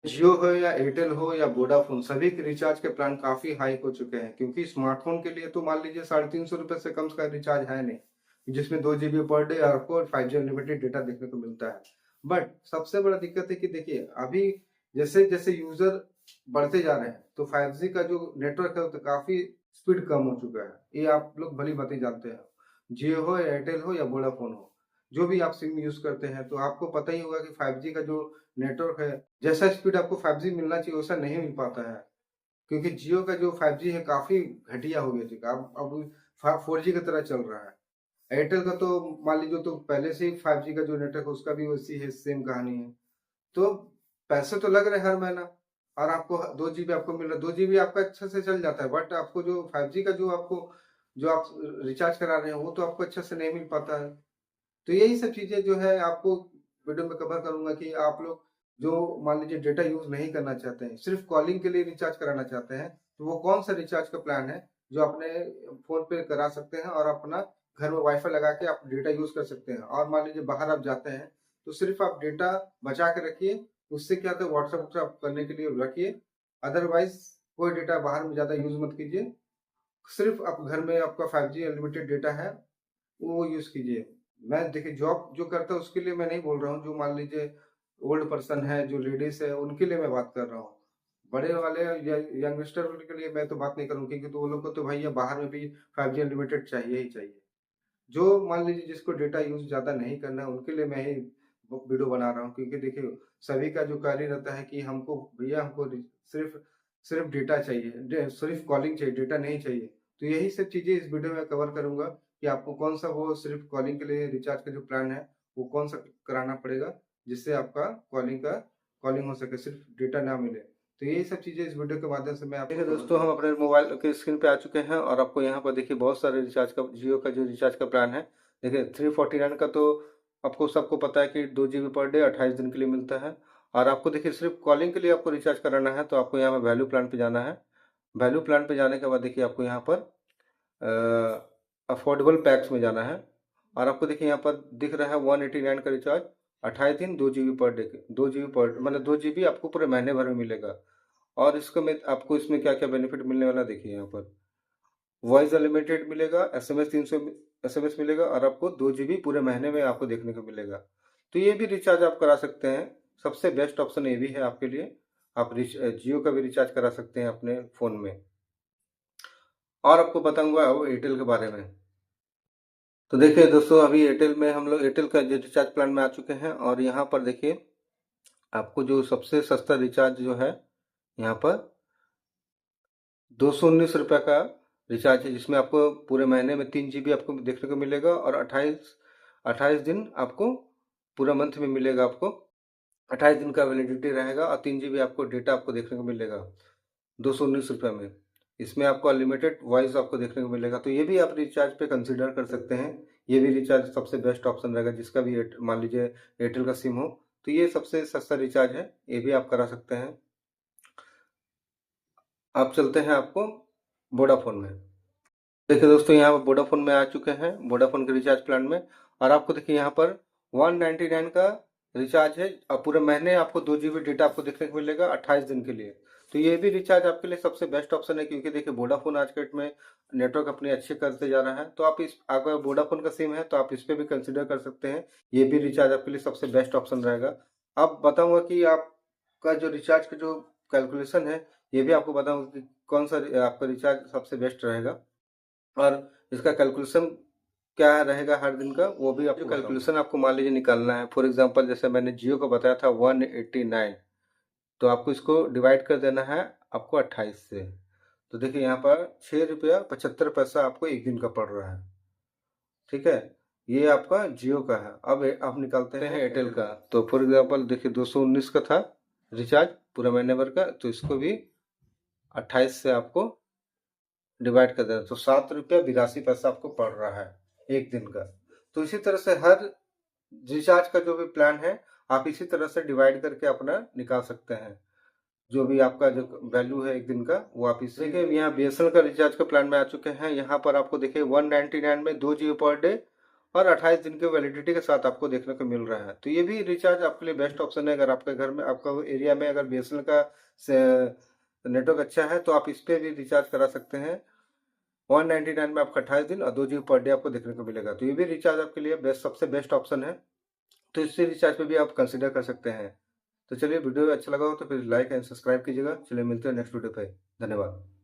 जियो हो या एयरटेल हो या वोडाफोन, सभी के रिचार्ज के प्लान काफी हाई हो चुके हैं, क्योंकि स्मार्टफोन के लिए तो मान लीजिए 350 रुपए से कम का रिचार्ज है नहीं, जिसमें 2 GB पर डे आपको 5G अनलिमिटेड डेटा देखने को मिलता है। बट सबसे बड़ा दिक्कत है कि देखिए अभी जैसे जैसे यूजर बढ़ते जा रहे हैं, तो 5G का जो नेटवर्क है तो काफी स्पीड कम हो चुका है। ये आप लोग भली भांति जानते हैं। जियो हो, एयरटेल हो या वोडाफोन हो, जो भी आप सिम यूज करते हैं, तो आपको पता ही होगा कि 5G का जो नेटवर्क है, जैसा स्पीड आपको 5G मिलना चाहिए वैसा नहीं मिल पाता है, क्योंकि जियो का जो 5G है काफी घटिया हो गया, ठीक है, अब 4G की तरह चल रहा है। एयरटेल का तो मान लीजिए, तो पहले से ही 5G का जो नेटवर्क है उसका भी वैसी है, सेम कहानी है। तो पैसे तो लग रहे हैं हर महीना, और आपको 2 GB आपको मिल रहा है, 2 GB आपका अच्छा से चल जाता है, बट आपको जो 5G का जो आप रिचार्ज करा रहे हैं वो तो आपको अच्छा से नहीं मिल पाता है। तो यही सब चीजें जो है आपको वीडियो में कवर करूंगा कि आप लोग जो मान लीजिए डेटा यूज नहीं करना चाहते हैं, सिर्फ कॉलिंग के लिए रिचार्ज कराना चाहते हैं, तो वो कौन सा रिचार्ज का प्लान है जो अपने फोन पे करा सकते हैं और अपना घर में वाईफाई लगा के आप डेटा यूज कर सकते हैं। और मान लीजिए बाहर आप जाते हैं तो सिर्फ आप डेटा बचा के रखिए, उससे क्या होता है व्हाट्सएप करने के लिए रखिए, अदरवाइज कोई डेटा बाहर में ज्यादा यूज मत कीजिए। सिर्फ आप घर में आपका 5G अनलिमिटेड डेटा है वो यूज कीजिए। मैं देखिए जॉब जो करता है उसके लिए मैं नहीं बोल रहा हूँ, जो मान लीजिए ओल्ड पर्सन है, जो लेडीज है, उनके लिए मैं बात कर रहा हूँ। बड़े वाले यंगस्टर के लिए मैं तो बात नहीं करूँ, क्योंकि तो वो लोग को तो भैया बाहर में भी 5G अनलिमिटेड चाहिए ही चाहिए। जो मान लीजिए जिसको डेटा यूज ज्यादा नहीं करना है उनके लिए मैं ही वीडियो बना रहा हूँ, क्योंकि देखिए सभी का जो कार्य रहता है कि हमको भैया हमको सिर्फ सिर्फ डेटा चाहिए, सिर्फ कॉलिंग चाहिए, डेटा नहीं चाहिए। तो यही सब चीजें इस वीडियो में कवर करूंगा कि आपको कौन सा वो सिर्फ कॉलिंग के लिए रिचार्ज का जो प्लान है वो कौन सा कराना पड़ेगा, जिससे आपका कॉलिंग हो सके, सिर्फ डेटा ना मिले। तो यही सब चीजें इस वीडियो के माध्यम से मैं आपको देखिए दोस्तों, हम अपने मोबाइल के स्क्रीन पे आ चुके हैं और आपको यहाँ पर देखिए बहुत सारे रिचार्ज का, जियो का जो रिचार्ज का प्लान है, देखिए 349 का तो आपको सबको पता है कि 2 GB पर डे 28 दिन के लिए मिलता है। और आपको देखिए सिर्फ कॉलिंग के लिए आपको रिचार्ज कराना है तो आपको यहाँ पर वैल्यू प्लान पे जाना है। वैल्यू प्लान पे जाने के बाद देखिए आपको यहाँ पर अफोर्डेबल पैक्स में जाना है, और आपको देखिए यहाँ पर दिख रहा है 189 का रिचार्ज, 28 दिन, 2 GB पर डे, 2 GB पर मतलब 2 GB आपको पूरे महीने भर में मिलेगा। और इसको में आपको इसमें क्या क्या बेनिफिट मिलने वाला देखिए यहाँ पर, वॉइस अनलिमिटेड मिलेगा, SMS 300 SMS मिलेगा, और आपको 2 GB पूरे महीने में आपको देखने को मिलेगा। तो ये भी रिचार्ज आप करा सकते हैं, सबसे बेस्ट ऑप्शन ये भी है आपके लिए। आप जियो का भी रिचार्ज करा सकते हैं अपने फ़ोन में। और आपको बताऊंगा वो एयरटेल के बारे में। तो देखिए दोस्तों, अभी एयरटेल में हम लोग एयरटेल का जो रिचार्ज प्लान में आ चुके हैं, और यहाँ पर देखिए आपको जो सबसे सस्ता रिचार्ज जो है यहाँ पर 219 रुपये का रिचार्ज है, जिसमें आपको पूरे महीने में 3 GB आपको देखने को मिलेगा, और 28 दिन आपको पूरा मंथ में मिलेगा। आपको 28 दिन का वैलिडिटी रहेगा और 3 GB आपको डेटा आपको देखने को मिलेगा 219 रुपये में। इसमें आपको अनलिमिटेड वॉइस आपको देखने को मिलेगा। तो ये भी आप रिचार्ज पे कंसिडर कर सकते हैं। ये भी रिचार्ज सबसे बेस्ट ऑप्शन रहेगा, जिसका भी मान लीजिए एयरटेल का सिम हो, तो ये सबसे सस्ता रिचार्ज है, ये भी आप करा सकते हैं। आप चलते हैं आपको वोडाफोन में। देखिए दोस्तों, यहाँ पर वोडाफोन में आ चुके हैं, वोडाफोन के रिचार्ज प्लान में। और आपको देखिए यहाँ पर 199 का रिचार्ज है, और पूरे महीने आपको 2 GB डेटा आपको देखने को मिलेगा 28 दिन के लिए। तो ये भी रिचार्ज आपके लिए सबसे बेस्ट ऑप्शन है, क्योंकि देखिए वोडाफोन आज के डेट में नेटवर्क अपने अच्छे करते जा रहा है। तो आप इस अगर वोडाफोन का सिम है तो आप इस पर भी कंसिडर कर सकते हैं। ये भी रिचार्ज आपके लिए सबसे बेस्ट ऑप्शन रहेगा। अब बताऊंगा कि आपका जो रिचार्ज का जो कैलकुलेशन है, ये भी आपको बताऊंगा कि कौन सा आपका रिचार्ज सबसे बेस्ट रहेगा, और इसका कैलकुलेशन क्या रहेगा हर दिन का, वो भी आपको कैलकुलेशन आपको मान लीजिए निकालना है। फॉर एग्जांपल जैसे मैंने जियो का बताया था 189, तो आपको इसको डिवाइड कर देना है आपको 28 से। तो देखिए यहाँ पर 6 रुपया 75 पैसा आपको एक दिन का पड़ रहा है, ठीक है। ये आपका जियो का है। अब आप निकालते हैं एयरटेल का। तो फॉर एग्जाम्पल देखिए 219 का था रिचार्ज पूरा महीने भर का, तो इसको भी 28 से आपको डिवाइड कर देना, तो 7 रुपया 82 पैसा आपको पड़ रहा है एक दिन का। तो इसी तरह से हर रिचार्ज का जो भी प्लान है आप इसी तरह से डिवाइड करके अपना निकाल सकते हैं। जो भी आपका जो वैल्यू है एक दिन का, वो आप इस देखिए यहाँ BSNL का रिचार्ज का प्लान में आ चुके हैं। यहाँ पर आपको देखिए 199 में 2 GB पर डे और 28 दिन की वैलिडिटी के साथ आपको देखने को मिल रहा है। तो ये भी रिचार्ज आपके लिए बेस्ट ऑप्शन है। अगर आपके घर में, आपका एरिया में अगर बीएसएनएल का नेटवर्क अच्छा है तो आप इस पे भी रिचार्ज करा सकते हैं। 199 में आपका 28 दिन और 2 GB पर डे आपको देखने को मिलेगा। तो ये भी रिचार्ज आपके लिए सबसे बेस्ट ऑप्शन है। तो इससे रिचार्ज पे भी आप कंसिडर कर सकते हैं। तो चलिए, वीडियो अच्छा लगा हो तो फिर लाइक एंड सब्सक्राइब कीजिएगा। चलिए मिलते हैं नेक्स्ट वीडियो पे। धन्यवाद।